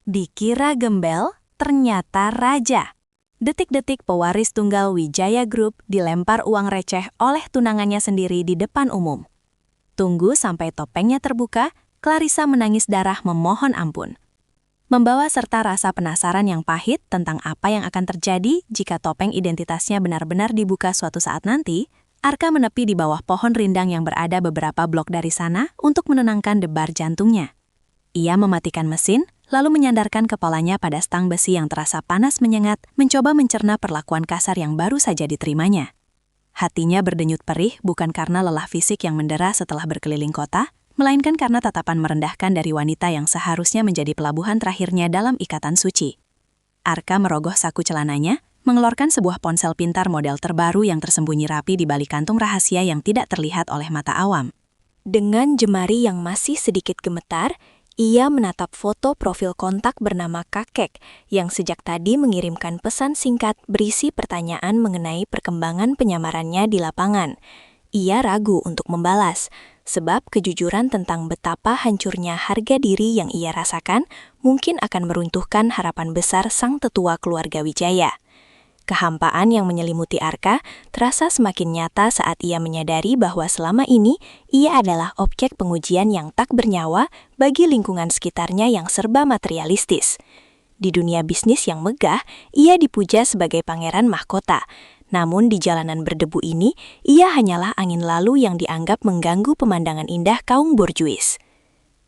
Dikira gembel, ternyata raja. Detik-detik pewaris tunggal Wijaya Group dilempar uang receh oleh tunangannya sendiri di depan umum. Tunggu sampai topengnya terbuka, Clarissa menangis darah memohon ampun. Membawa serta rasa penasaran yang pahit tentang apa yang akan terjadi jika topeng identitasnya benar-benar dibuka suatu saat nanti, Arka menepi di bawah pohon rindang yang berada beberapa blok dari sana untuk menenangkan debar jantungnya. Ia mematikan mesin, lalu menyandarkan kepalanya pada stang besi yang terasa panas menyengat, mencoba mencerna perlakuan kasar yang baru saja diterimanya. Hatinya berdenyut perih bukan karena lelah fisik yang mendera setelah berkeliling kota, melainkan karena tatapan merendahkan dari wanita yang seharusnya menjadi pelabuhan terakhirnya dalam ikatan suci. Arka merogoh saku celananya, mengeluarkan sebuah ponsel pintar model terbaru yang tersembunyi rapi di balik kantung rahasia yang tidak terlihat oleh mata awam. Dengan jemari yang masih sedikit gemetar, ia menatap foto profil kontak bernama Kakek yang sejak tadi mengirimkan pesan singkat berisi pertanyaan mengenai perkembangan penyamarannya di lapangan. Ia ragu untuk membalas, sebab kejujuran tentang betapa hancurnya harga diri yang ia rasakan mungkin akan meruntuhkan harapan besar sang tetua keluarga Wijaya. Kehampaan yang menyelimuti Arka terasa semakin nyata saat ia menyadari bahwa selama ini ia adalah objek pengujian yang tak bernyawa bagi lingkungan sekitarnya yang serba materialistis. Di dunia bisnis yang megah, ia dipuja sebagai pangeran mahkota. Namun di jalanan berdebu ini, ia hanyalah angin lalu yang dianggap mengganggu pemandangan indah kaum borjuis.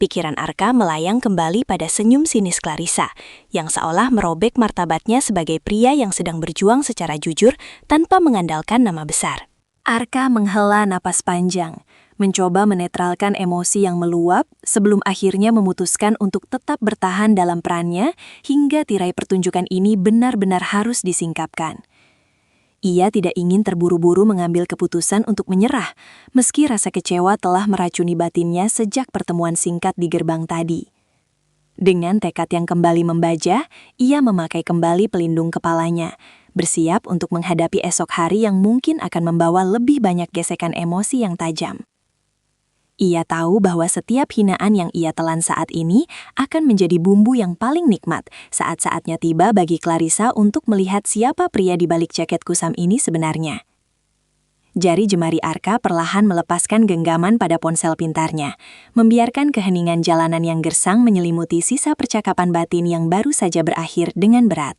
Pikiran Arka melayang kembali pada senyum sinis Clarissa, yang seolah merobek martabatnya sebagai pria yang sedang berjuang secara jujur tanpa mengandalkan nama besar. Arka menghela napas panjang, mencoba menetralkan emosi yang meluap sebelum akhirnya memutuskan untuk tetap bertahan dalam perannya hingga tirai pertunjukan ini benar-benar harus disingkapkan. Ia tidak ingin terburu-buru mengambil keputusan untuk menyerah, meski rasa kecewa telah meracuni batinnya sejak pertemuan singkat di gerbang tadi. Dengan tekad yang kembali membajah, ia memakai kembali pelindung kepalanya, bersiap untuk menghadapi esok hari yang mungkin akan membawa lebih banyak gesekan emosi yang tajam. Ia tahu bahwa setiap hinaan yang ia telan saat ini akan menjadi bumbu yang paling nikmat saat-saatnya tiba bagi Clarissa untuk melihat siapa pria di balik jaket kusam ini sebenarnya. Jari jemari Arka perlahan melepaskan genggaman pada ponsel pintarnya, membiarkan keheningan jalanan yang gersang menyelimuti sisa percakapan batin yang baru saja berakhir dengan berat.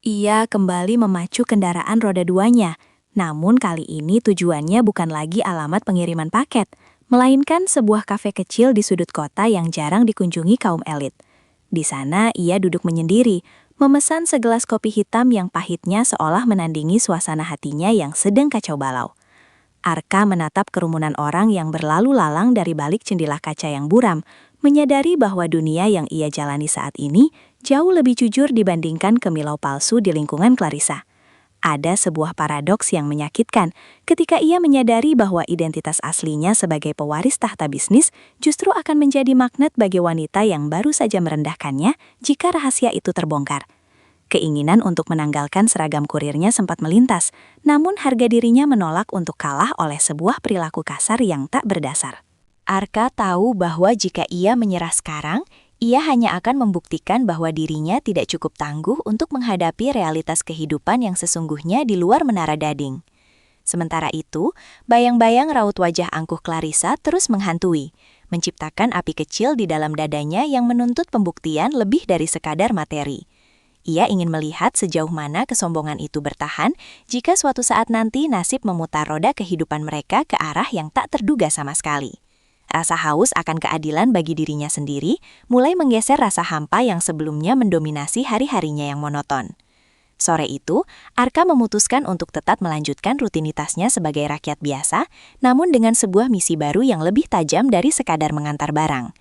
Ia kembali memacu kendaraan roda duanya, namun kali ini tujuannya bukan lagi alamat pengiriman paket, melainkan sebuah kafe kecil di sudut kota yang jarang dikunjungi kaum elit. Di sana ia duduk menyendiri, memesan segelas kopi hitam yang pahitnya seolah menandingi suasana hatinya yang sedang kacau balau. Arka menatap kerumunan orang yang berlalu lalang dari balik jendela kaca yang buram, menyadari bahwa dunia yang ia jalani saat ini jauh lebih jujur dibandingkan kemilau palsu di lingkungan Clarissa. Ada sebuah paradoks yang menyakitkan ketika ia menyadari bahwa identitas aslinya sebagai pewaris tahta bisnis justru akan menjadi magnet bagi wanita yang baru saja merendahkannya jika rahasia itu terbongkar. Keinginan untuk menanggalkan seragam kurirnya sempat melintas, namun harga dirinya menolak untuk kalah oleh sebuah perilaku kasar yang tak berdasar. Arka tahu bahwa jika ia menyerah sekarang, ia hanya akan membuktikan bahwa dirinya tidak cukup tangguh untuk menghadapi realitas kehidupan yang sesungguhnya di luar menara dading. Sementara itu, bayang-bayang raut wajah angkuh Clarissa terus menghantui, menciptakan api kecil di dalam dadanya yang menuntut pembuktian lebih dari sekadar materi. Ia ingin melihat sejauh mana kesombongan itu bertahan jika suatu saat nanti nasib memutar roda kehidupan mereka ke arah yang tak terduga sama sekali. Rasa haus akan keadilan bagi dirinya sendiri mulai menggeser rasa hampa yang sebelumnya mendominasi hari-harinya yang monoton. Sore itu, Arka memutuskan untuk tetap melanjutkan rutinitasnya sebagai rakyat biasa, namun dengan sebuah misi baru yang lebih tajam dari sekadar mengantar barang.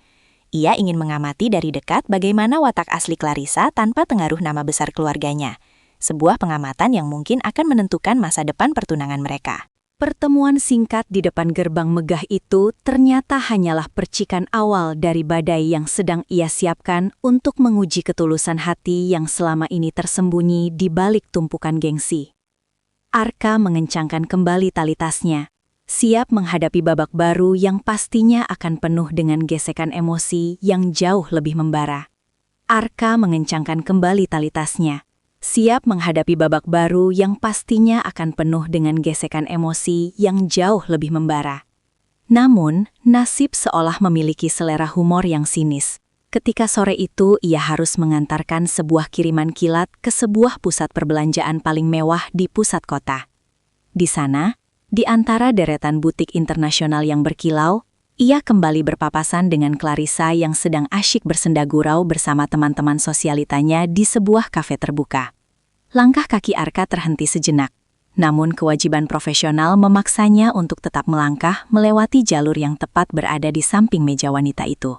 Ia ingin mengamati dari dekat bagaimana watak asli Clarissa tanpa pengaruh nama besar keluarganya. Sebuah pengamatan yang mungkin akan menentukan masa depan pertunangan mereka. Pertemuan singkat di depan gerbang megah itu ternyata hanyalah percikan awal dari badai yang sedang ia siapkan untuk menguji ketulusan hati yang selama ini tersembunyi di balik tumpukan gengsi. Arka mengencangkan kembali tali tasnya, siap menghadapi babak baru yang pastinya akan penuh dengan gesekan emosi yang jauh lebih membara. Arka mengencangkan kembali tali tasnya, siap menghadapi babak baru yang pastinya akan penuh dengan gesekan emosi yang jauh lebih membara. Namun, nasib seolah memiliki selera humor yang sinis. Ketika sore itu ia harus mengantarkan sebuah kiriman kilat ke sebuah pusat perbelanjaan paling mewah di pusat kota. Di sana, di antara deretan butik internasional yang berkilau, ia kembali berpapasan dengan Clarissa yang sedang asyik bersenda gurau bersama teman-teman sosialitanya di sebuah kafe terbuka. Langkah kaki Arka terhenti sejenak, namun kewajiban profesional memaksanya untuk tetap melangkah melewati jalur yang tepat berada di samping meja wanita itu.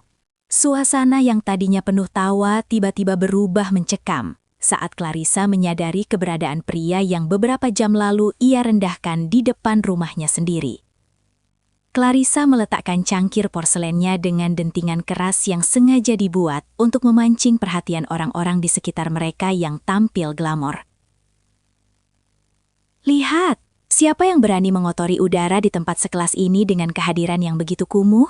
Suasana yang tadinya penuh tawa tiba-tiba berubah mencekam saat Clarissa menyadari keberadaan pria yang beberapa jam lalu ia rendahkan di depan rumahnya sendiri. Clarissa meletakkan cangkir porselennya dengan dentingan keras yang sengaja dibuat untuk memancing perhatian orang-orang di sekitar mereka yang tampil glamor. "Lihat, siapa yang berani mengotori udara di tempat sekelas ini dengan kehadiran yang begitu kumuh?"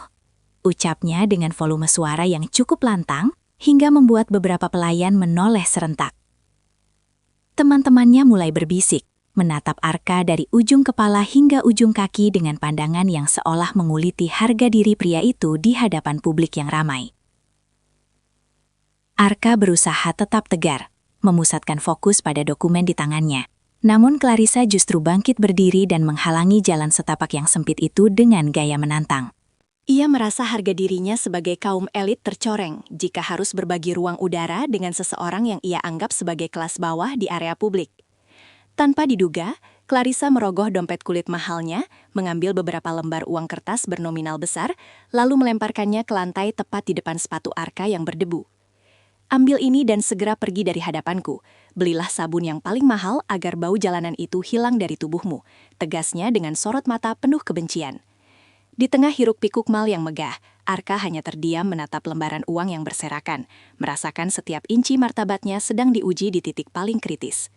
Ucapnya dengan volume suara yang cukup lantang hingga membuat beberapa pelayan menoleh serentak. Teman-temannya mulai berbisik, menatap Arka dari ujung kepala hingga ujung kaki dengan pandangan yang seolah menguliti harga diri pria itu di hadapan publik yang ramai. Arka berusaha tetap tegar, memusatkan fokus pada dokumen di tangannya. Namun Clarissa justru bangkit berdiri dan menghalangi jalan setapak yang sempit itu dengan gaya menantang. Ia merasa harga dirinya sebagai kaum elit tercoreng jika harus berbagi ruang udara dengan seseorang yang ia anggap sebagai kelas bawah di area publik. Tanpa diduga, Clarissa merogoh dompet kulit mahalnya, mengambil beberapa lembar uang kertas bernominal besar, lalu melemparkannya ke lantai tepat di depan sepatu Arka yang berdebu. "Ambil ini dan segera pergi dari hadapanku. Belilah sabun yang paling mahal agar bau jalanan itu hilang dari tubuhmu," tegasnya dengan sorot mata penuh kebencian. Di tengah hiruk-pikuk mal yang megah, Arka hanya terdiam menatap lembaran uang yang berserakan, merasakan setiap inci martabatnya sedang diuji di titik paling kritis.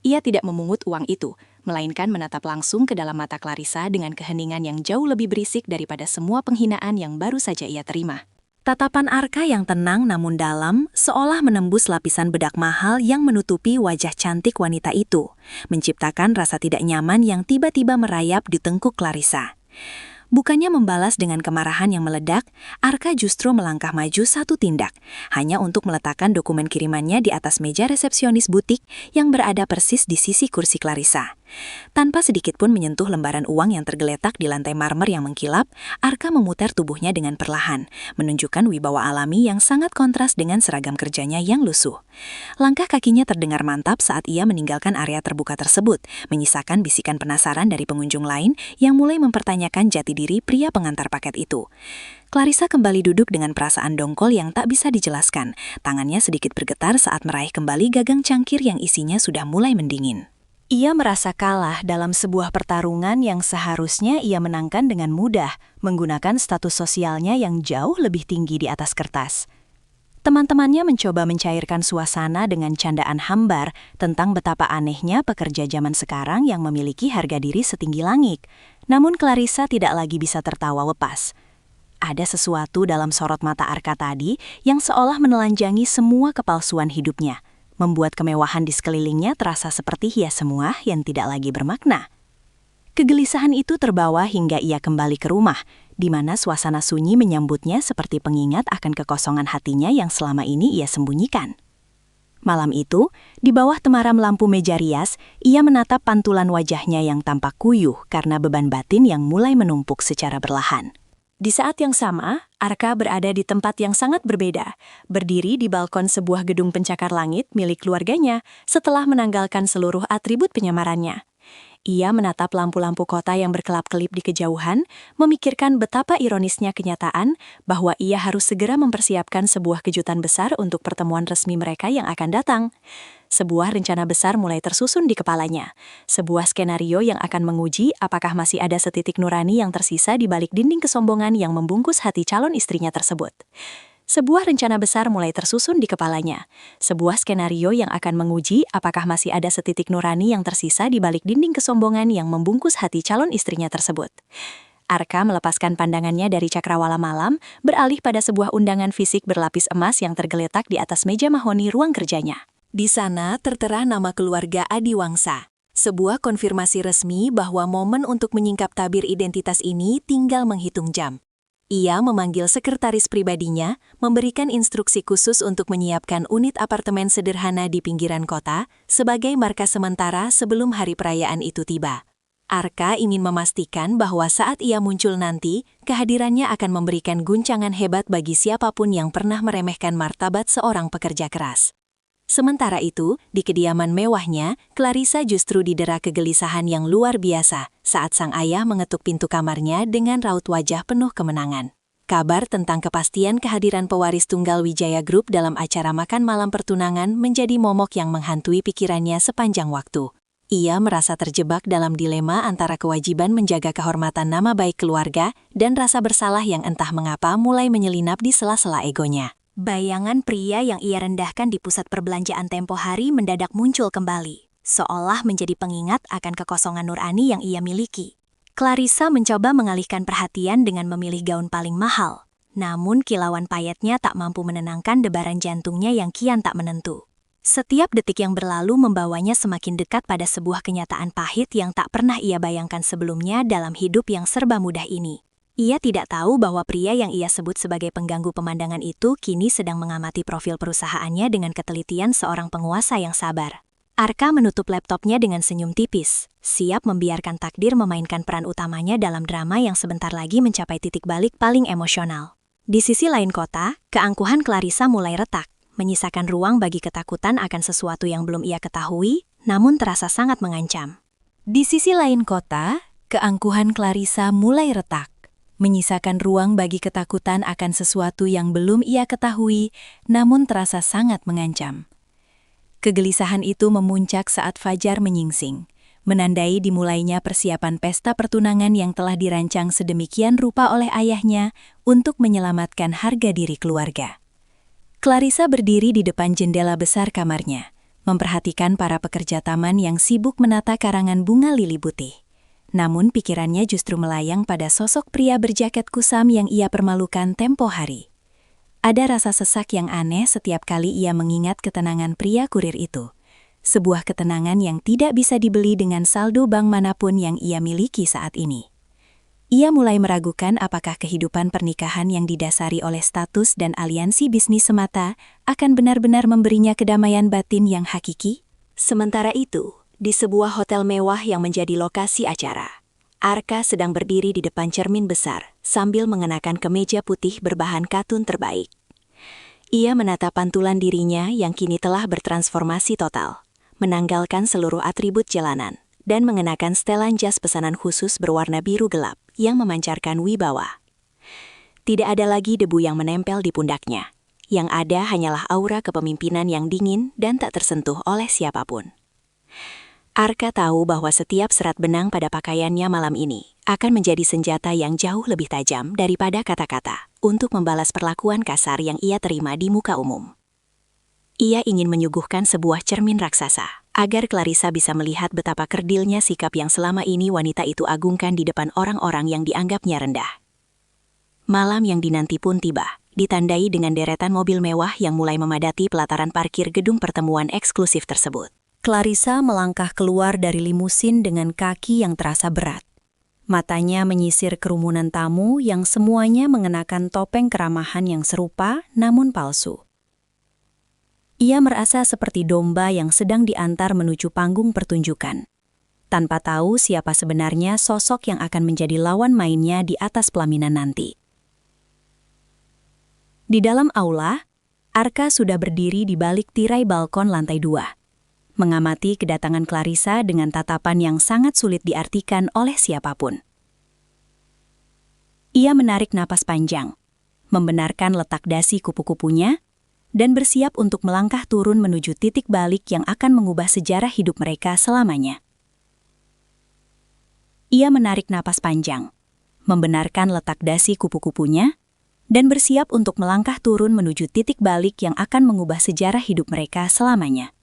Ia tidak memungut uang itu, melainkan menatap langsung ke dalam mata Clarissa dengan keheningan yang jauh lebih berisik daripada semua penghinaan yang baru saja ia terima. Tatapan Arka yang tenang namun dalam, seolah menembus lapisan bedak mahal yang menutupi wajah cantik wanita itu, menciptakan rasa tidak nyaman yang tiba-tiba merayap di tengkuk Clarissa. Bukannya membalas dengan kemarahan yang meledak, Arka justru melangkah maju satu tindak, hanya untuk meletakkan dokumen kirimannya di atas meja resepsionis butik yang berada persis di sisi kursi Clarissa. Tanpa sedikit pun menyentuh lembaran uang yang tergeletak di lantai marmer yang mengkilap, Arka memutar tubuhnya dengan perlahan, menunjukkan wibawa alami yang sangat kontras dengan seragam kerjanya yang lusuh. Langkah kakinya terdengar mantap saat ia meninggalkan area terbuka tersebut, menyisakan bisikan penasaran dari pengunjung lain yang mulai mempertanyakan jati diri pria pengantar paket itu. Clarissa kembali duduk dengan perasaan dongkol yang tak bisa dijelaskan. Tangannya sedikit bergetar saat meraih kembali gagang cangkir yang isinya sudah mulai mendingin. Ia merasa kalah dalam sebuah pertarungan yang seharusnya ia menangkan dengan mudah, menggunakan status sosialnya yang jauh lebih tinggi di atas kertas. Teman-temannya mencoba mencairkan suasana dengan candaan hambar tentang betapa anehnya pekerja zaman sekarang yang memiliki harga diri setinggi langit. Namun Clarissa tidak lagi bisa tertawa lepas. Ada sesuatu dalam sorot mata Arka tadi yang seolah menelanjangi semua kepalsuan hidupnya, membuat kemewahan di sekelilingnya terasa seperti hias semua yang tidak lagi bermakna. Kegelisahan itu terbawa hingga ia kembali ke rumah, di mana suasana sunyi menyambutnya seperti pengingat akan kekosongan hatinya yang selama ini ia sembunyikan. Malam itu, di bawah temaram lampu meja rias, ia menatap pantulan wajahnya yang tampak kuyuh karena beban batin yang mulai menumpuk secara perlahan. Di saat yang sama, Arka berada di tempat yang sangat berbeda, berdiri di balkon sebuah gedung pencakar langit milik keluarganya setelah menanggalkan seluruh atribut penyamarannya. Ia menatap lampu-lampu kota yang berkelap-kelip di kejauhan, memikirkan betapa ironisnya kenyataan bahwa ia harus segera mempersiapkan sebuah kejutan besar untuk pertemuan resmi mereka yang akan datang. Sebuah rencana besar mulai tersusun di kepalanya. Sebuah skenario yang akan menguji apakah masih ada setitik nurani yang tersisa di balik dinding kesombongan yang membungkus hati calon istrinya tersebut. Sebuah rencana besar mulai tersusun di kepalanya. Sebuah skenario yang akan menguji apakah masih ada setitik nurani yang tersisa di balik dinding kesombongan yang membungkus hati calon istrinya tersebut. Arka melepaskan pandangannya dari cakrawala malam, beralih pada sebuah undangan fisik berlapis emas yang tergeletak di atas meja mahoni ruang kerjanya. Di sana tertera nama keluarga Adiwangsa. Sebuah konfirmasi resmi bahwa momen untuk menyingkap tabir identitas ini tinggal menghitung jam. Ia memanggil sekretaris pribadinya, memberikan instruksi khusus untuk menyiapkan unit apartemen sederhana di pinggiran kota sebagai markas sementara sebelum hari perayaan itu tiba. Arka ingin memastikan bahwa saat ia muncul nanti, kehadirannya akan memberikan guncangan hebat bagi siapapun yang pernah meremehkan martabat seorang pekerja keras. Sementara itu, di kediaman mewahnya, Clarissa justru didera kegelisahan yang luar biasa saat sang ayah mengetuk pintu kamarnya dengan raut wajah penuh kemenangan. Kabar tentang kepastian kehadiran pewaris tunggal Wijaya Group dalam acara makan malam pertunangan menjadi momok yang menghantui pikirannya sepanjang waktu. Ia merasa terjebak dalam dilema antara kewajiban menjaga kehormatan nama baik keluarga dan rasa bersalah yang entah mengapa mulai menyelinap di sela-sela egonya. Bayangan pria yang ia rendahkan di pusat perbelanjaan tempo hari mendadak muncul kembali, seolah menjadi pengingat akan kekosongan nurani yang ia miliki. Clarissa mencoba mengalihkan perhatian dengan memilih gaun paling mahal, namun kilauan payetnya tak mampu menenangkan debaran jantungnya yang kian tak menentu. Setiap detik yang berlalu membawanya semakin dekat pada sebuah kenyataan pahit yang tak pernah ia bayangkan sebelumnya dalam hidup yang serba mudah ini. Ia tidak tahu bahwa pria yang ia sebut sebagai pengganggu pemandangan itu kini sedang mengamati profil perusahaannya dengan ketelitian seorang penguasa yang sabar. Arka menutup laptopnya dengan senyum tipis, siap membiarkan takdir memainkan peran utamanya dalam drama yang sebentar lagi mencapai titik balik paling emosional. Di sisi lain kota, keangkuhan Clarissa mulai retak, menyisakan ruang bagi ketakutan akan sesuatu yang belum ia ketahui, namun terasa sangat mengancam. Di sisi lain kota, keangkuhan Clarissa mulai retak, menyisakan ruang bagi ketakutan akan sesuatu yang belum ia ketahui, namun terasa sangat mengancam. Kegelisahan itu memuncak saat fajar menyingsing, menandai dimulainya persiapan pesta pertunangan yang telah dirancang sedemikian rupa oleh ayahnya untuk menyelamatkan harga diri keluarga. Clarissa berdiri di depan jendela besar kamarnya, memperhatikan para pekerja taman yang sibuk menata karangan bunga lili putih. Namun pikirannya justru melayang pada sosok pria berjaket kusam yang ia permalukan tempo hari. Ada rasa sesak yang aneh setiap kali ia mengingat ketenangan pria kurir itu. Sebuah ketenangan yang tidak bisa dibeli dengan saldo bank manapun yang ia miliki saat ini. Ia mulai meragukan apakah kehidupan pernikahan yang didasari oleh status dan aliansi bisnis semata akan benar-benar memberinya kedamaian batin yang hakiki. Sementara itu, di sebuah hotel mewah yang menjadi lokasi acara, Arka sedang berdiri di depan cermin besar sambil mengenakan kemeja putih berbahan katun terbaik. Ia menatap pantulan dirinya yang kini telah bertransformasi total, menanggalkan seluruh atribut jalanan, dan mengenakan setelan jas pesanan khusus berwarna biru gelap yang memancarkan wibawa. Tidak ada lagi debu yang menempel di pundaknya. Yang ada hanyalah aura kepemimpinan yang dingin dan tak tersentuh oleh siapapun. Arka tahu bahwa setiap serat benang pada pakaiannya malam ini akan menjadi senjata yang jauh lebih tajam daripada kata-kata untuk membalas perlakuan kasar yang ia terima di muka umum. Ia ingin menyuguhkan sebuah cermin raksasa, agar Clarissa bisa melihat betapa kerdilnya sikap yang selama ini wanita itu agungkan di depan orang-orang yang dianggapnya rendah. Malam yang dinanti pun tiba, ditandai dengan deretan mobil mewah yang mulai memadati pelataran parkir gedung pertemuan eksklusif tersebut. Clarissa melangkah keluar dari limusin dengan kaki yang terasa berat. Matanya menyisir kerumunan tamu yang semuanya mengenakan topeng keramahan yang serupa namun palsu. Ia merasa seperti domba yang sedang diantar menuju panggung pertunjukan, tanpa tahu siapa sebenarnya sosok yang akan menjadi lawan mainnya di atas pelaminan nanti. Di dalam aula, Arka sudah berdiri di balik tirai balkon lantai 2, mengamati kedatangan Clarissa dengan tatapan yang sangat sulit diartikan oleh siapapun. Ia menarik napas panjang, membenarkan letak dasi kupu-kupunya, dan bersiap untuk melangkah turun menuju titik balik yang akan mengubah sejarah hidup mereka selamanya. Ia menarik napas panjang, membenarkan letak dasi kupu-kupunya, dan bersiap untuk melangkah turun menuju titik balik yang akan mengubah sejarah hidup mereka selamanya.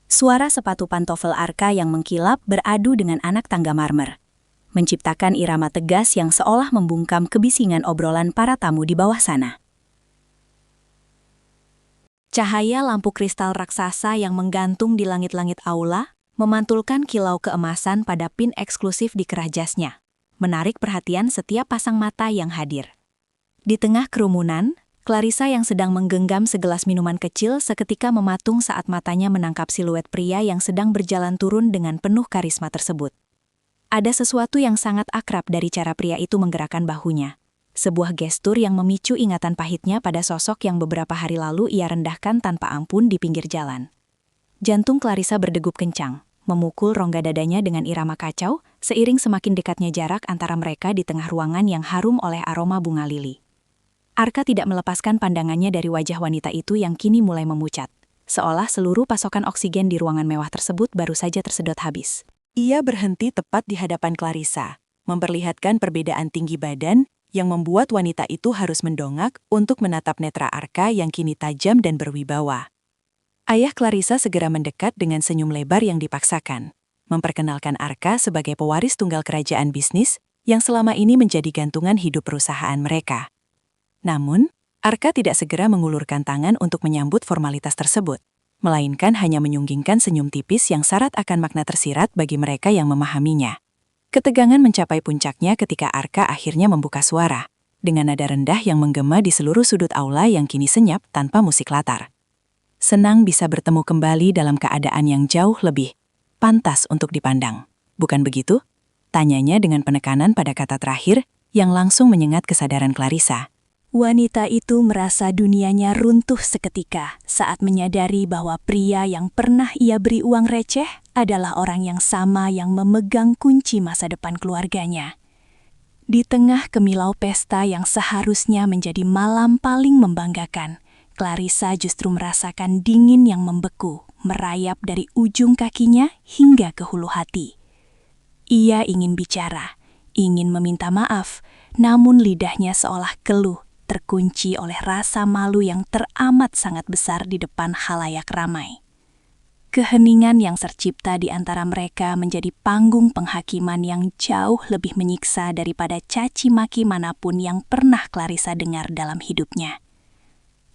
Suara sepatu pantofel Arka yang mengkilap beradu dengan anak tangga marmer, menciptakan irama tegas yang seolah membungkam kebisingan obrolan para tamu di bawah sana. Cahaya lampu kristal raksasa yang menggantung di langit-langit aula memantulkan kilau keemasan pada pin eksklusif di kerah jasnya, menarik perhatian setiap pasang mata yang hadir. Di tengah kerumunan, Clarissa yang sedang menggenggam segelas minuman kecil seketika mematung saat matanya menangkap siluet pria yang sedang berjalan turun dengan penuh karisma tersebut. Ada sesuatu yang sangat akrab dari cara pria itu menggerakkan bahunya. Sebuah gestur yang memicu ingatan pahitnya pada sosok yang beberapa hari lalu ia rendahkan tanpa ampun di pinggir jalan. Jantung Clarissa berdegup kencang, memukul rongga dadanya dengan irama kacau, seiring semakin dekatnya jarak antara mereka di tengah ruangan yang harum oleh aroma bunga lili. Arka tidak melepaskan pandangannya dari wajah wanita itu yang kini mulai memucat, seolah seluruh pasokan oksigen di ruangan mewah tersebut baru saja tersedot habis. Ia berhenti tepat di hadapan Clarissa, memperlihatkan perbedaan tinggi badan yang membuat wanita itu harus mendongak untuk menatap netra Arka yang kini tajam dan berwibawa. Ayah Clarissa segera mendekat dengan senyum lebar yang dipaksakan, memperkenalkan Arka sebagai pewaris tunggal kerajaan bisnis yang selama ini menjadi gantungan hidup perusahaan mereka. Namun, Arka tidak segera mengulurkan tangan untuk menyambut formalitas tersebut, melainkan hanya menyunggingkan senyum tipis yang syarat akan makna tersirat bagi mereka yang memahaminya. Ketegangan mencapai puncaknya ketika Arka akhirnya membuka suara, dengan nada rendah yang menggema di seluruh sudut aula yang kini senyap tanpa musik latar. Senang bisa bertemu kembali dalam keadaan yang jauh lebih pantas untuk dipandang. Bukan begitu? Tanyanya dengan penekanan pada kata terakhir yang langsung menyengat kesadaran Clarissa. Wanita itu merasa dunianya runtuh seketika saat menyadari bahwa pria yang pernah ia beri uang receh adalah orang yang sama yang memegang kunci masa depan keluarganya. Di tengah kemilau pesta yang seharusnya menjadi malam paling membanggakan, Clarissa justru merasakan dingin yang membeku, merayap dari ujung kakinya hingga ke hulu hati. Ia ingin bicara, ingin meminta maaf, namun lidahnya seolah keluh, terkunci oleh rasa malu yang teramat sangat besar di depan khalayak ramai. Keheningan yang tercipta di antara mereka menjadi panggung penghakiman yang jauh lebih menyiksa daripada caci maki manapun yang pernah Clarissa dengar dalam hidupnya.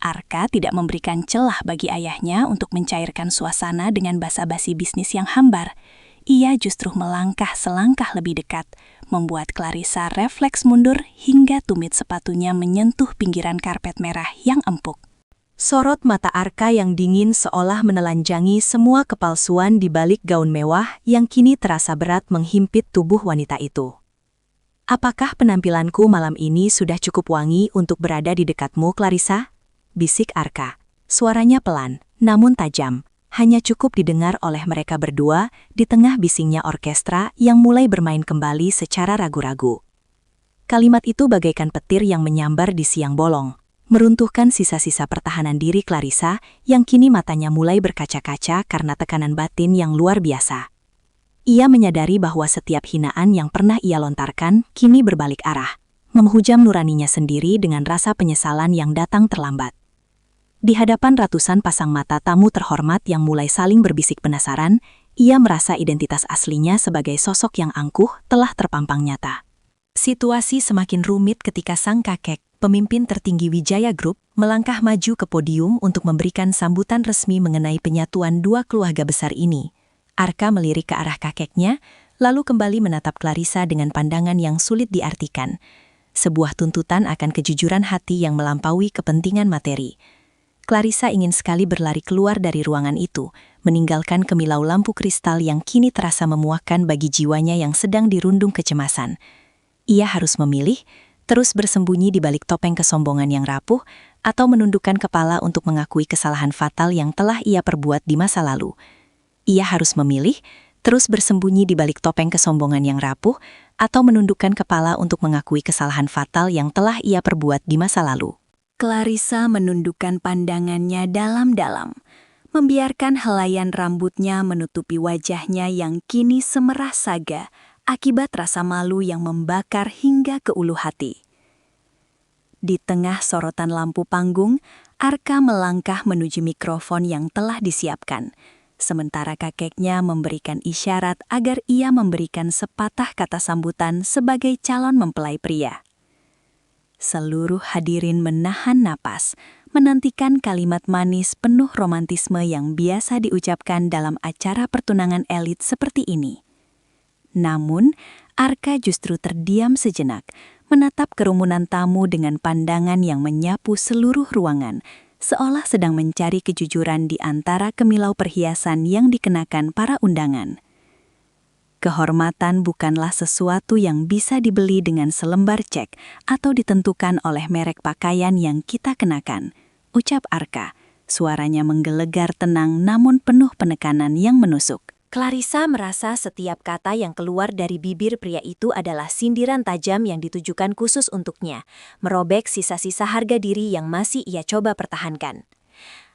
Arka tidak memberikan celah bagi ayahnya untuk mencairkan suasana dengan basa-basi bisnis yang hambar. Ia justru melangkah selangkah lebih dekat, membuat Clarissa refleks mundur hingga tumit sepatunya menyentuh pinggiran karpet merah yang empuk. Sorot mata Arka yang dingin seolah menelanjangi semua kepalsuan di balik gaun mewah yang kini terasa berat menghimpit tubuh wanita itu. "Apakah penampilanku malam ini sudah cukup wangi untuk berada di dekatmu, Clarissa?" bisik Arka. Suaranya pelan, namun tajam. Hanya cukup didengar oleh mereka berdua di tengah bisingnya orkestra yang mulai bermain kembali secara ragu-ragu. Kalimat itu bagaikan petir yang menyambar di siang bolong, meruntuhkan sisa-sisa pertahanan diri Clarissa yang kini matanya mulai berkaca-kaca karena tekanan batin yang luar biasa. Ia menyadari bahwa setiap hinaan yang pernah ia lontarkan kini berbalik arah, menghujam nuraninya sendiri dengan rasa penyesalan yang datang terlambat. Di hadapan ratusan pasang mata tamu terhormat yang mulai saling berbisik penasaran, ia merasa identitas aslinya sebagai sosok yang angkuh telah terpampang nyata. Situasi semakin rumit ketika sang kakek, pemimpin tertinggi Wijaya Group, melangkah maju ke podium untuk memberikan sambutan resmi mengenai penyatuan dua keluarga besar ini. Arka melirik ke arah kakeknya, lalu kembali menatap Clarissa dengan pandangan yang sulit diartikan. Sebuah tuntutan akan kejujuran hati yang melampaui kepentingan materi. Clarissa ingin sekali berlari keluar dari ruangan itu, meninggalkan kemilau lampu kristal yang kini terasa memuakkan bagi jiwanya yang sedang dirundung kecemasan. Ia harus memilih, terus bersembunyi di balik topeng kesombongan yang rapuh, atau menundukkan kepala untuk mengakui kesalahan fatal yang telah ia perbuat di masa lalu. Ia harus memilih, terus bersembunyi di balik topeng kesombongan yang rapuh, atau menundukkan kepala untuk mengakui kesalahan fatal yang telah ia perbuat di masa lalu. Clarissa menundukkan pandangannya dalam-dalam, membiarkan helaian rambutnya menutupi wajahnya yang kini semerah saga akibat rasa malu yang membakar hingga ke ulu hati. Di tengah sorotan lampu panggung, Arka melangkah menuju mikrofon yang telah disiapkan, sementara kakeknya memberikan isyarat agar ia memberikan sepatah kata sambutan sebagai calon mempelai pria. Seluruh hadirin menahan napas, menantikan kalimat manis penuh romantisme yang biasa diucapkan dalam acara pertunangan elit seperti ini. Namun, Arka justru terdiam sejenak, menatap kerumunan tamu dengan pandangan yang menyapu seluruh ruangan, seolah sedang mencari kejujuran di antara kemilau perhiasan yang dikenakan para undangan. Kehormatan bukanlah sesuatu yang bisa dibeli dengan selembar cek atau ditentukan oleh merek pakaian yang kita kenakan, ucap Arka. Suaranya menggelegar tenang namun penuh penekanan yang menusuk. Clarissa merasa setiap kata yang keluar dari bibir pria itu adalah sindiran tajam yang ditujukan khusus untuknya, merobek sisa-sisa harga diri yang masih ia coba pertahankan.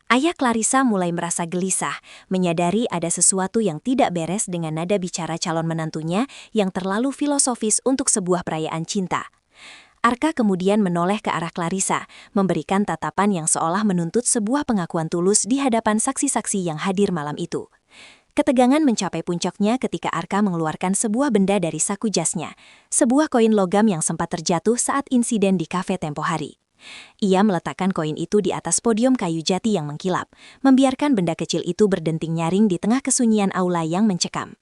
Ayah Clarissa mulai merasa gelisah, menyadari ada sesuatu yang tidak beres dengan nada bicara calon menantunya yang terlalu filosofis untuk sebuah perayaan cinta. Arka kemudian menoleh ke arah Clarissa, memberikan tatapan yang seolah menuntut sebuah pengakuan tulus di hadapan saksi-saksi yang hadir malam itu. Ketegangan mencapai puncaknya ketika Arka mengeluarkan sebuah benda dari saku jasnya, sebuah koin logam yang sempat terjatuh saat insiden di kafe tempo hari. Ia meletakkan koin itu di atas podium kayu jati yang mengkilap, membiarkan benda kecil itu berdenting nyaring di tengah kesunyian aula yang mencekam.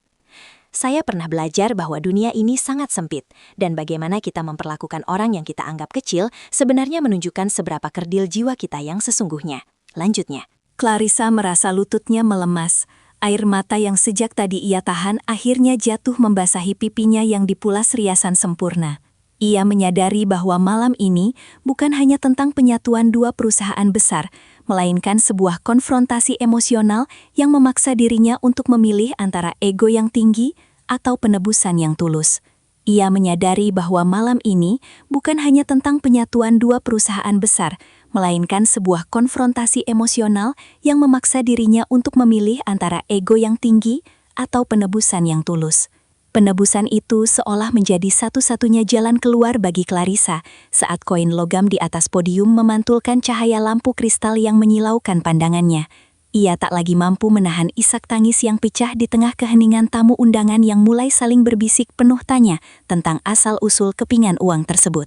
Saya pernah belajar bahwa dunia ini sangat sempit, dan bagaimana kita memperlakukan orang yang kita anggap kecil sebenarnya menunjukkan seberapa kerdil jiwa kita yang sesungguhnya. Lanjutnya. Clarissa merasa lututnya melemas. Air mata yang sejak tadi ia tahan akhirnya jatuh membasahi pipinya yang dipulas riasan sempurna. Ia menyadari bahwa malam ini bukan hanya tentang penyatuan dua perusahaan besar, melainkan sebuah konfrontasi emosional yang memaksa dirinya untuk memilih antara ego yang tinggi atau penebusan yang tulus. Ia menyadari bahwa malam ini bukan hanya tentang penyatuan dua perusahaan besar, melainkan sebuah konfrontasi emosional yang memaksa dirinya untuk memilih antara ego yang tinggi atau penebusan yang tulus. Penebusan itu seolah menjadi satu-satunya jalan keluar bagi Clarissa saat koin logam di atas podium memantulkan cahaya lampu kristal yang menyilaukan pandangannya. Ia tak lagi mampu menahan isak tangis yang pecah di tengah keheningan tamu undangan yang mulai saling berbisik penuh tanya tentang asal-usul kepingan uang tersebut.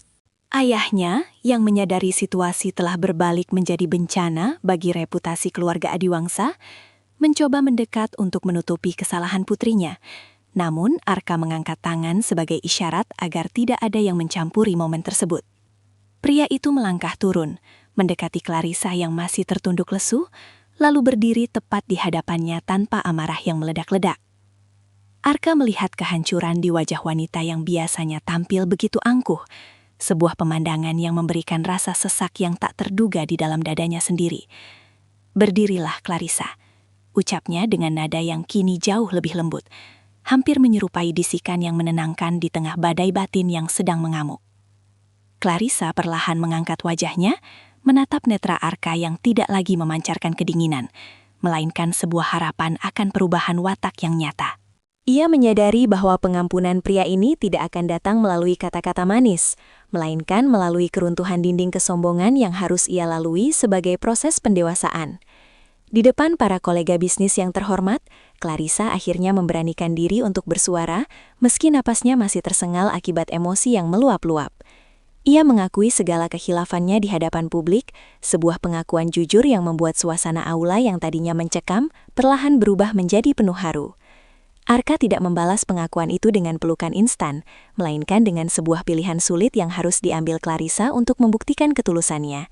Ayahnya, yang menyadari situasi telah berbalik menjadi bencana bagi reputasi keluarga Adiwangsa, mencoba mendekat untuk menutupi kesalahan putrinya. Namun, Arka mengangkat tangan sebagai isyarat agar tidak ada yang mencampuri momen tersebut. Pria itu melangkah turun, mendekati Clarissa yang masih tertunduk lesu, lalu berdiri tepat di hadapannya tanpa amarah yang meledak-ledak. Arka melihat kehancuran di wajah wanita yang biasanya tampil begitu angkuh, sebuah pemandangan yang memberikan rasa sesak yang tak terduga di dalam dadanya sendiri. "Berdirilah, Clarissa," ucapnya dengan nada yang kini jauh lebih lembut, hampir menyerupai bisikan yang menenangkan di tengah badai batin yang sedang mengamuk. Clarissa perlahan mengangkat wajahnya, menatap netra Arka yang tidak lagi memancarkan kedinginan, melainkan sebuah harapan akan perubahan watak yang nyata. Ia menyadari bahwa pengampunan pria ini tidak akan datang melalui kata-kata manis, melainkan melalui keruntuhan dinding kesombongan yang harus ia lalui sebagai proses pendewasaan. Di depan para kolega bisnis yang terhormat, Clarissa akhirnya memberanikan diri untuk bersuara, meski napasnya masih tersengal akibat emosi yang meluap-luap. Ia mengakui segala kehilafannya di hadapan publik, sebuah pengakuan jujur yang membuat suasana aula yang tadinya mencekam, perlahan berubah menjadi penuh haru. Arka tidak membalas pengakuan itu dengan pelukan instan, melainkan dengan sebuah pilihan sulit yang harus diambil Clarissa untuk membuktikan ketulusannya.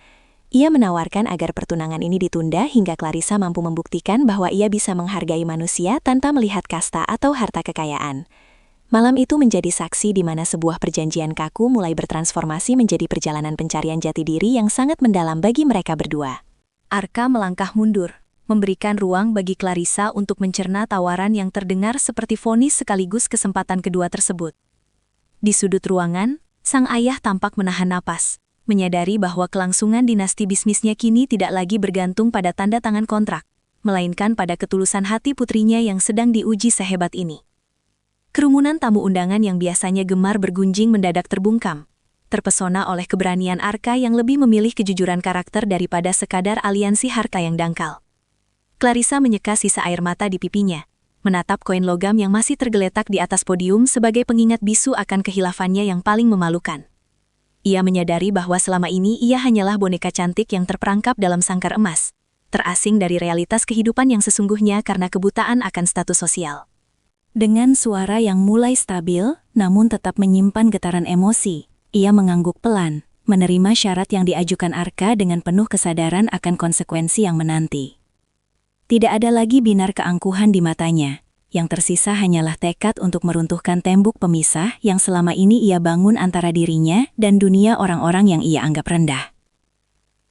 Ia menawarkan agar pertunangan ini ditunda hingga Clarissa mampu membuktikan bahwa ia bisa menghargai manusia tanpa melihat kasta atau harta kekayaan. Malam itu menjadi saksi di mana sebuah perjanjian kaku mulai bertransformasi menjadi perjalanan pencarian jati diri yang sangat mendalam bagi mereka berdua. Arka melangkah mundur, memberikan ruang bagi Clarissa untuk mencerna tawaran yang terdengar seperti vonis sekaligus kesempatan kedua tersebut. Di sudut ruangan, sang ayah tampak menahan napas, menyadari bahwa kelangsungan dinasti bisnisnya kini tidak lagi bergantung pada tanda tangan kontrak, melainkan pada ketulusan hati putrinya yang sedang diuji sehebat ini. Kerumunan tamu undangan yang biasanya gemar bergunjing mendadak terbungkam, terpesona oleh keberanian Arka yang lebih memilih kejujuran karakter daripada sekadar aliansi harta yang dangkal. Clarissa menyeka sisa air mata di pipinya, menatap koin logam yang masih tergeletak di atas podium sebagai pengingat bisu akan kehilafannya yang paling memalukan. Ia menyadari bahwa selama ini ia hanyalah boneka cantik yang terperangkap dalam sangkar emas, terasing dari realitas kehidupan yang sesungguhnya karena kebutaan akan status sosial. Dengan suara yang mulai stabil, namun tetap menyimpan getaran emosi, ia mengangguk pelan, menerima syarat yang diajukan Arka dengan penuh kesadaran akan konsekuensi yang menanti. Tidak ada lagi binar keangkuhan di matanya, yang tersisa hanyalah tekad untuk meruntuhkan tembok pemisah yang selama ini ia bangun antara dirinya dan dunia orang-orang yang ia anggap rendah.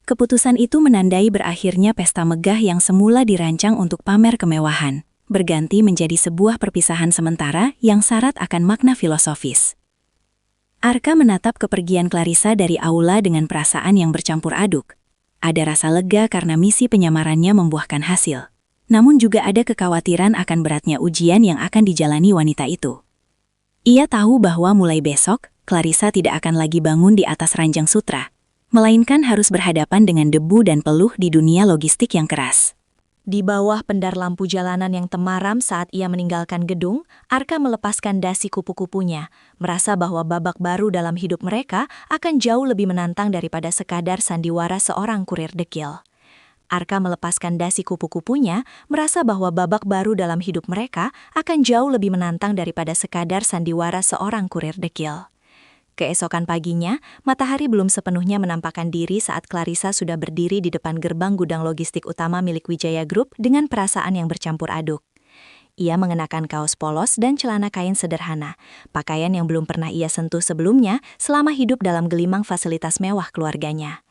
Keputusan itu menandai berakhirnya pesta megah yang semula dirancang untuk pamer kemewahan, berganti menjadi sebuah perpisahan sementara yang syarat akan makna filosofis. Arka menatap kepergian Clarissa dari aula dengan perasaan yang bercampur aduk. Ada rasa lega karena misi penyamarannya membuahkan hasil. Namun juga ada kekhawatiran akan beratnya ujian yang akan dijalani wanita itu. Ia tahu bahwa mulai besok, Clarissa tidak akan lagi bangun di atas ranjang sutra, melainkan harus berhadapan dengan debu dan peluh di dunia logistik yang keras. Di bawah pendar lampu jalanan yang temaram saat ia meninggalkan gedung, Arka melepaskan dasi kupu-kupunya, merasa bahwa babak baru dalam hidup mereka akan jauh lebih menantang daripada sekadar sandiwara seorang kurir dekil. Arka melepaskan dasi kupu-kupunya, merasa bahwa babak baru dalam hidup mereka akan jauh lebih menantang daripada sekadar sandiwara seorang kurir dekil. Keesokan paginya, matahari belum sepenuhnya menampakkan diri saat Clarissa sudah berdiri di depan gerbang gudang logistik utama milik Wijaya Group dengan perasaan yang bercampur aduk. Ia mengenakan kaos polos dan celana kain sederhana, pakaian yang belum pernah ia sentuh sebelumnya selama hidup dalam gelimang fasilitas mewah keluarganya.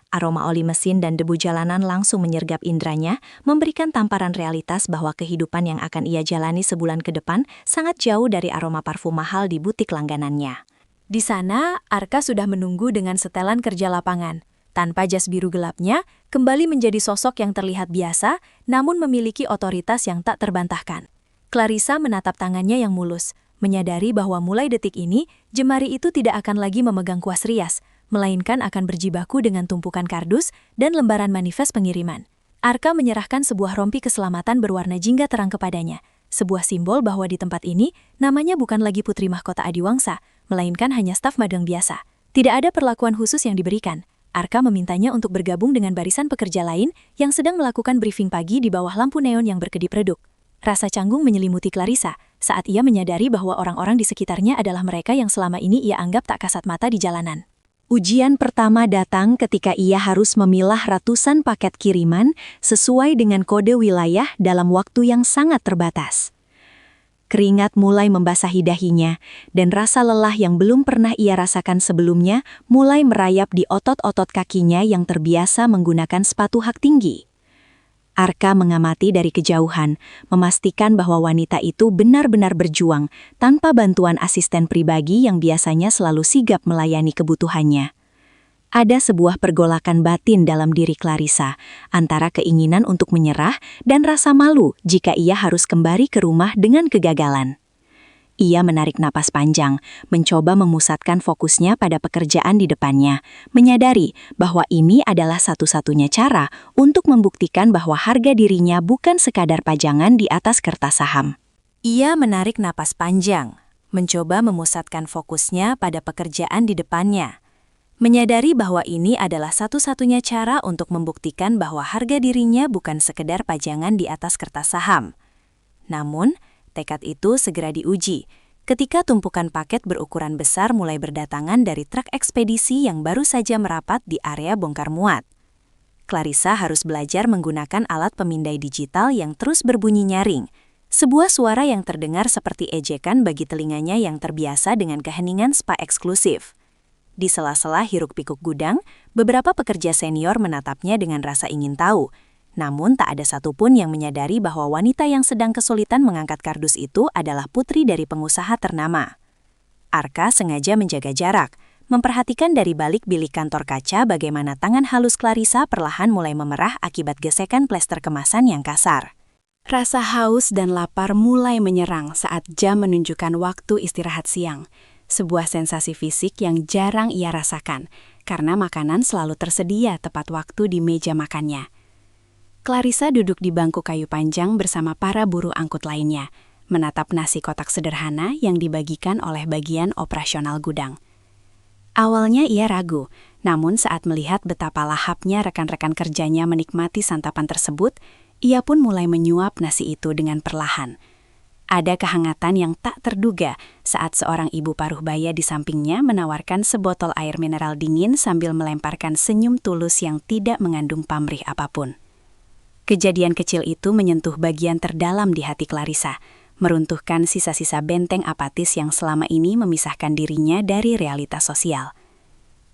Aroma oli mesin dan debu jalanan langsung menyergap indranya, memberikan tamparan realitas bahwa kehidupan yang akan ia jalani sebulan ke depan sangat jauh dari aroma parfum mahal di butik langganannya. Di sana, Arka sudah menunggu dengan setelan kerja lapangan. Tanpa jas biru gelapnya, kembali menjadi sosok yang terlihat biasa, namun memiliki otoritas yang tak terbantahkan. Clarissa menatap tangannya yang mulus, menyadari bahwa mulai detik ini, jemari itu tidak akan lagi memegang kuas rias, melainkan akan berjibaku dengan tumpukan kardus dan lembaran manifest pengiriman. Arka menyerahkan sebuah rompi keselamatan berwarna jingga terang kepadanya, sebuah simbol bahwa di tempat ini, namanya bukan lagi putri mahkota Adiwangsa, melainkan hanya staf magang biasa. Tidak ada perlakuan khusus yang diberikan. Arka memintanya untuk bergabung dengan barisan pekerja lain yang sedang melakukan briefing pagi di bawah lampu neon yang berkedip redup. Rasa canggung menyelimuti Clarissa saat ia menyadari bahwa orang-orang di sekitarnya adalah mereka yang selama ini ia anggap tak kasat mata di jalanan. Ujian pertama datang ketika ia harus memilah ratusan paket kiriman sesuai dengan kode wilayah dalam waktu yang sangat terbatas. Keringat mulai membasahi dahinya, dan rasa lelah yang belum pernah ia rasakan sebelumnya mulai merayap di otot-otot kakinya yang terbiasa menggunakan sepatu hak tinggi. Arka mengamati dari kejauhan, memastikan bahwa wanita itu benar-benar berjuang tanpa bantuan asisten pribadi yang biasanya selalu sigap melayani kebutuhannya. Ada sebuah pergolakan batin dalam diri Clarissa, antara keinginan untuk menyerah dan rasa malu jika ia harus kembali ke rumah dengan kegagalan. Ia menarik napas panjang, mencoba memusatkan fokusnya pada pekerjaan di depannya, menyadari bahwa ini adalah satu-satunya cara untuk membuktikan bahwa harga dirinya bukan sekadar pajangan di atas kertas saham. Ia menarik napas panjang, mencoba memusatkan fokusnya pada pekerjaan di depannya, menyadari bahwa ini adalah satu-satunya cara untuk membuktikan bahwa harga dirinya bukan sekedar pajangan di atas kertas saham. Namun, tekad itu segera diuji ketika tumpukan paket berukuran besar mulai berdatangan dari truk ekspedisi yang baru saja merapat di area bongkar muat. Clarissa harus belajar menggunakan alat pemindai digital yang terus berbunyi nyaring, sebuah suara yang terdengar seperti ejekan bagi telinganya yang terbiasa dengan keheningan spa eksklusif. Di sela-sela hiruk-pikuk gudang, beberapa pekerja senior menatapnya dengan rasa ingin tahu. Namun tak ada satupun yang menyadari bahwa wanita yang sedang kesulitan mengangkat kardus itu adalah putri dari pengusaha ternama. Arka sengaja menjaga jarak, memperhatikan dari balik bilik kantor kaca bagaimana tangan halus Clarissa perlahan mulai memerah akibat gesekan plester kemasan yang kasar. Rasa haus dan lapar mulai menyerang saat jam menunjukkan waktu istirahat siang. Sebuah sensasi fisik yang jarang ia rasakan, karena makanan selalu tersedia tepat waktu di meja makannya. Clarissa duduk di bangku kayu panjang bersama para buruh angkut lainnya, menatap nasi kotak sederhana yang dibagikan oleh bagian operasional gudang. Awalnya ia ragu, namun saat melihat betapa lahapnya rekan-rekan kerjanya menikmati santapan tersebut, ia pun mulai menyuap nasi itu dengan perlahan. Ada kehangatan yang tak terduga saat seorang ibu paruh baya di sampingnya menawarkan sebotol air mineral dingin sambil melemparkan senyum tulus yang tidak mengandung pamrih apapun. Kejadian kecil itu menyentuh bagian terdalam di hati Clarissa, meruntuhkan sisa-sisa benteng apatis yang selama ini memisahkan dirinya dari realitas sosial.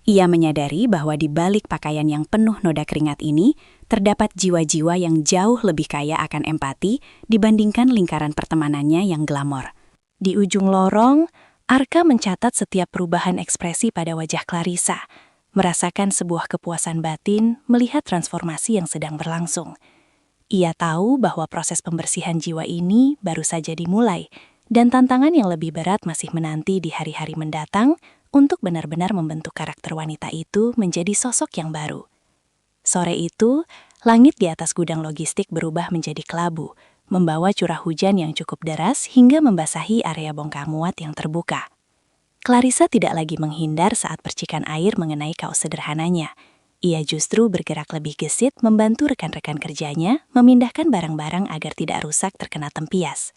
Ia menyadari bahwa di balik pakaian yang penuh noda keringat ini, terdapat jiwa-jiwa yang jauh lebih kaya akan empati dibandingkan lingkaran pertemanannya yang glamor. Di ujung lorong, Arka mencatat setiap perubahan ekspresi pada wajah Clarissa, merasakan sebuah kepuasan batin melihat transformasi yang sedang berlangsung. Ia tahu bahwa proses pembersihan jiwa ini baru saja dimulai, dan tantangan yang lebih berat masih menanti di hari-hari mendatang untuk benar-benar membentuk karakter wanita itu menjadi sosok yang baru. Sore itu, langit di atas gudang logistik berubah menjadi kelabu, membawa curah hujan yang cukup deras hingga membasahi area bongkar muat yang terbuka. Clarissa tidak lagi menghindar saat percikan air mengenai kaos sederhananya. Ia justru bergerak lebih gesit membantu rekan-rekan kerjanya memindahkan barang-barang agar tidak rusak terkena tempias.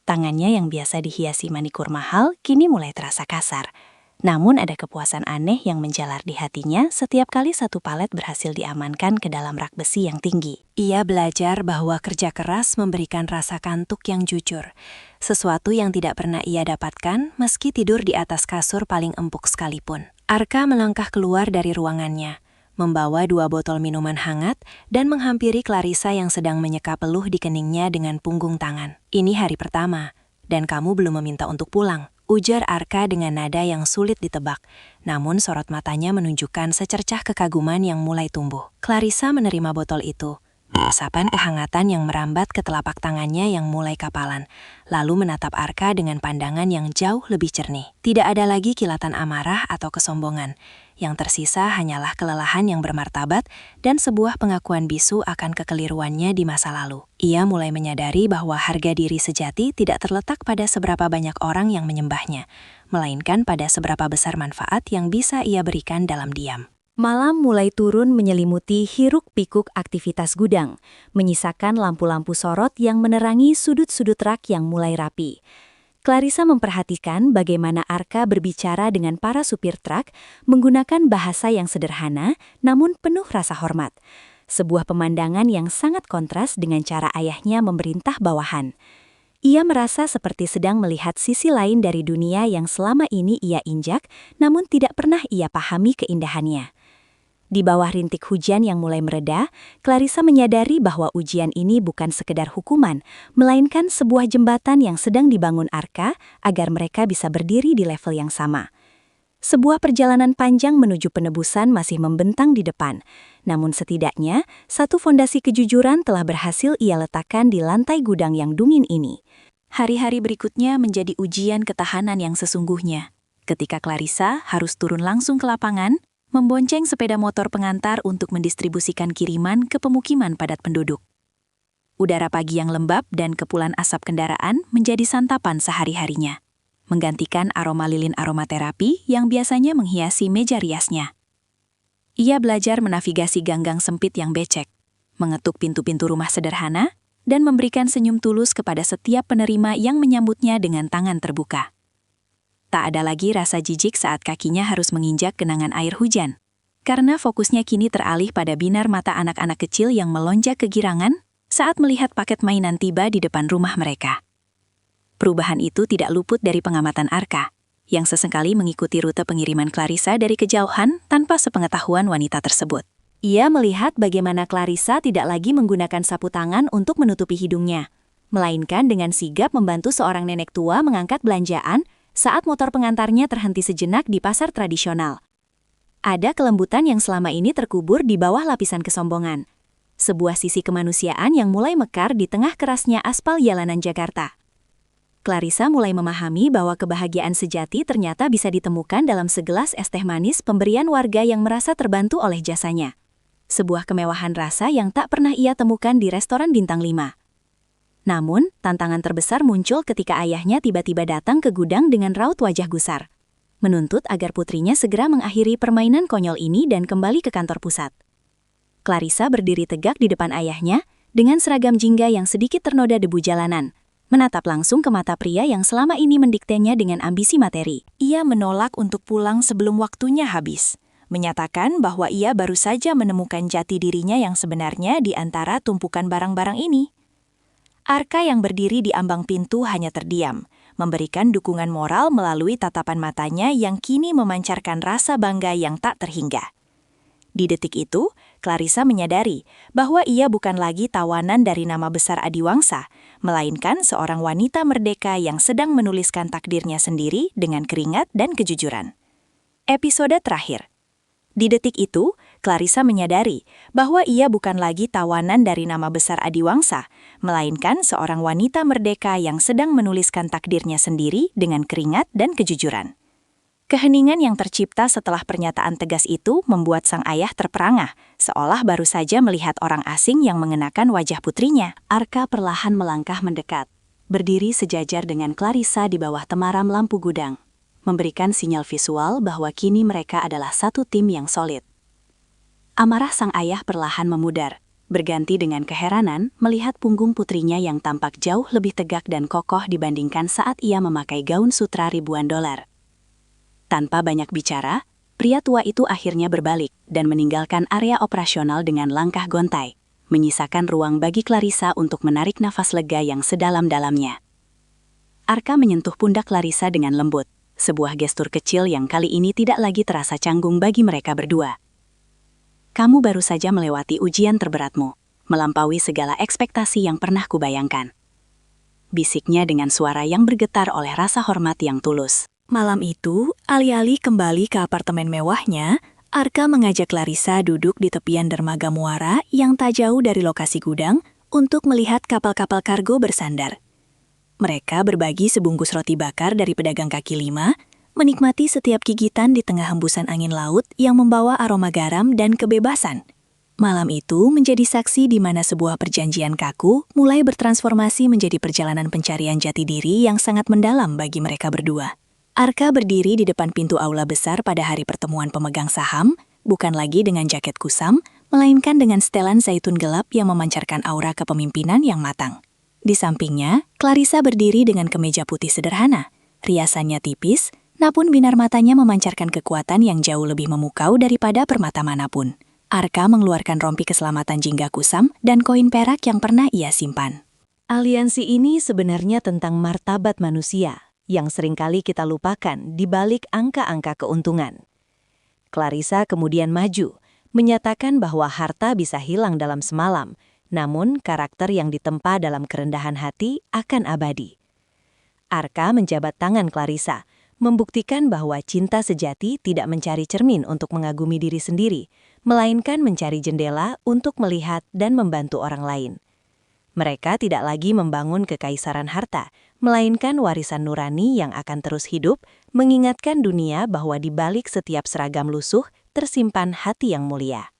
Tangannya yang biasa dihiasi manikur mahal kini mulai terasa kasar. Namun ada kepuasan aneh yang menjalar di hatinya setiap kali satu palet berhasil diamankan ke dalam rak besi yang tinggi. Ia belajar bahwa kerja keras memberikan rasa kantuk yang jujur. Sesuatu yang tidak pernah ia dapatkan meski tidur di atas kasur paling empuk sekalipun. Arka melangkah keluar dari ruangannya, membawa 2 botol minuman hangat dan menghampiri Clarissa yang sedang menyeka peluh di keningnya dengan punggung tangan. "Ini hari pertama, dan kamu belum meminta untuk pulang," ujar Arka dengan nada yang sulit ditebak, namun sorot matanya menunjukkan secercah kekaguman yang mulai tumbuh. Clarissa menerima botol itu, resapan kehangatan yang merambat ke telapak tangannya yang mulai kapalan, lalu menatap Arka dengan pandangan yang jauh lebih jernih. Tidak ada lagi kilatan amarah atau kesombongan. Yang tersisa hanyalah kelelahan yang bermartabat dan sebuah pengakuan bisu akan kekeliruannya di masa lalu. Ia mulai menyadari bahwa harga diri sejati tidak terletak pada seberapa banyak orang yang menyembahnya, melainkan pada seberapa besar manfaat yang bisa ia berikan dalam diam. Malam mulai turun menyelimuti hiruk-pikuk aktivitas gudang, menyisakan lampu-lampu sorot yang menerangi sudut-sudut rak yang mulai rapi. Clarissa memperhatikan bagaimana Arka berbicara dengan para supir truk menggunakan bahasa yang sederhana namun penuh rasa hormat. Sebuah pemandangan yang sangat kontras dengan cara ayahnya memerintah bawahan. Ia merasa seperti sedang melihat sisi lain dari dunia yang selama ini ia injak namun tidak pernah ia pahami keindahannya. Di bawah rintik hujan yang mulai mereda, Clarissa menyadari bahwa ujian ini bukan sekedar hukuman, melainkan sebuah jembatan yang sedang dibangun Arka agar mereka bisa berdiri di level yang sama. Sebuah perjalanan panjang menuju penebusan masih membentang di depan, namun setidaknya satu fondasi kejujuran telah berhasil ia letakkan di lantai gudang yang dingin ini. Hari-hari berikutnya menjadi ujian ketahanan yang sesungguhnya. Ketika Clarissa harus turun langsung ke lapangan, membonceng sepeda motor pengantar untuk mendistribusikan kiriman ke pemukiman padat penduduk. Udara pagi yang lembab dan kepulan asap kendaraan menjadi santapan sehari-harinya, menggantikan aroma lilin aromaterapi yang biasanya menghiasi meja riasnya. Ia belajar menavigasi gang-gang sempit yang becek, mengetuk pintu-pintu rumah sederhana, dan memberikan senyum tulus kepada setiap penerima yang menyambutnya dengan tangan terbuka. Tak ada lagi rasa jijik saat kakinya harus menginjak genangan air hujan, karena fokusnya kini teralih pada binar mata anak-anak kecil yang melonjak kegirangan saat melihat paket mainan tiba di depan rumah mereka. Perubahan itu tidak luput dari pengamatan Arka, yang sesekali mengikuti rute pengiriman Clarissa dari kejauhan tanpa sepengetahuan wanita tersebut. Ia melihat bagaimana Clarissa tidak lagi menggunakan sapu tangan untuk menutupi hidungnya, melainkan dengan sigap membantu seorang nenek tua mengangkat belanjaan saat motor pengantarnya terhenti sejenak di pasar tradisional. Ada kelembutan yang selama ini terkubur di bawah lapisan kesombongan. Sebuah sisi kemanusiaan yang mulai mekar di tengah kerasnya aspal jalanan Jakarta. Clarissa mulai memahami bahwa kebahagiaan sejati ternyata bisa ditemukan dalam segelas es teh manis pemberian warga yang merasa terbantu oleh jasanya. sebuah kemewahan rasa yang tak pernah ia temukan di restoran bintang 5. Namun, tantangan terbesar muncul ketika ayahnya tiba-tiba datang ke gudang dengan raut wajah gusar, menuntut agar putrinya segera mengakhiri permainan konyol ini dan kembali ke kantor pusat. Clarissa berdiri tegak di depan ayahnya, dengan seragam jingga yang sedikit ternoda debu jalanan, menatap langsung ke mata pria yang selama ini mendiktenya dengan ambisi materi. Ia menolak untuk pulang sebelum waktunya habis, menyatakan bahwa ia baru saja menemukan jati dirinya yang sebenarnya di antara tumpukan barang-barang ini. Arka yang berdiri di ambang pintu hanya terdiam, memberikan dukungan moral melalui tatapan matanya yang kini memancarkan rasa bangga yang tak terhingga. Di detik itu, Clarissa menyadari bahwa ia bukan lagi tawanan dari nama besar Adiwangsa, melainkan seorang wanita merdeka yang sedang menuliskan takdirnya sendiri dengan keringat dan kejujuran. Episode terakhir. Di detik itu, Clarissa menyadari bahwa ia bukan lagi tawanan dari nama besar Adiwangsa, melainkan seorang wanita merdeka yang sedang menuliskan takdirnya sendiri dengan keringat dan kejujuran. Keheningan yang tercipta setelah pernyataan tegas itu membuat sang ayah terperangah, seolah baru saja melihat orang asing yang mengenakan wajah putrinya. Arka perlahan melangkah mendekat, berdiri sejajar dengan Clarissa di bawah temaram lampu gudang, memberikan sinyal visual bahwa kini mereka adalah satu tim yang solid. Amarah sang ayah perlahan memudar, berganti dengan keheranan melihat punggung putrinya yang tampak jauh lebih tegak dan kokoh dibandingkan saat ia memakai gaun sutra ribuan dolar. Tanpa banyak bicara, pria tua itu akhirnya berbalik dan meninggalkan area operasional dengan langkah gontai, menyisakan ruang bagi Clarissa untuk menarik nafas lega yang sedalam-dalamnya. Arka menyentuh pundak Clarissa dengan lembut, sebuah gestur kecil yang kali ini tidak lagi terasa canggung bagi mereka berdua. Kamu baru saja melewati ujian terberatmu, melampaui segala ekspektasi yang pernah kubayangkan. Bisiknya dengan suara yang bergetar oleh rasa hormat yang tulus. Malam itu, alih-alih kembali ke apartemen mewahnya, Arka mengajak Clarissa duduk di tepian dermaga muara yang tak jauh dari lokasi gudang untuk melihat kapal-kapal kargo bersandar. Mereka berbagi sebungkus roti bakar dari pedagang kaki lima, menikmati setiap gigitan di tengah hembusan angin laut yang membawa aroma garam dan kebebasan. Malam itu menjadi saksi di mana sebuah perjanjian kaku mulai bertransformasi menjadi perjalanan pencarian jati diri yang sangat mendalam bagi mereka berdua. Arka berdiri di depan pintu aula besar pada hari pertemuan pemegang saham, bukan lagi dengan jaket kusam, melainkan dengan setelan zaitun gelap yang memancarkan aura kepemimpinan yang matang. Di sampingnya, Clarissa berdiri dengan kemeja putih sederhana, riasannya tipis, namun binar matanya memancarkan kekuatan yang jauh lebih memukau daripada permata manapun. Arka mengeluarkan rompi keselamatan jingga kusam dan koin perak yang pernah ia simpan. Aliansi ini sebenarnya tentang martabat manusia yang seringkali kita lupakan di balik angka-angka keuntungan. Clarissa kemudian maju, menyatakan bahwa harta bisa hilang dalam semalam, namun karakter yang ditempa dalam kerendahan hati akan abadi. Arka menjabat tangan Clarissa, membuktikan bahwa cinta sejati tidak mencari cermin untuk mengagumi diri sendiri, melainkan mencari jendela untuk melihat dan membantu orang lain. Mereka tidak lagi membangun kekaisaran harta, melainkan warisan nurani yang akan terus hidup, mengingatkan dunia bahwa di balik setiap seragam lusuh tersimpan hati yang mulia.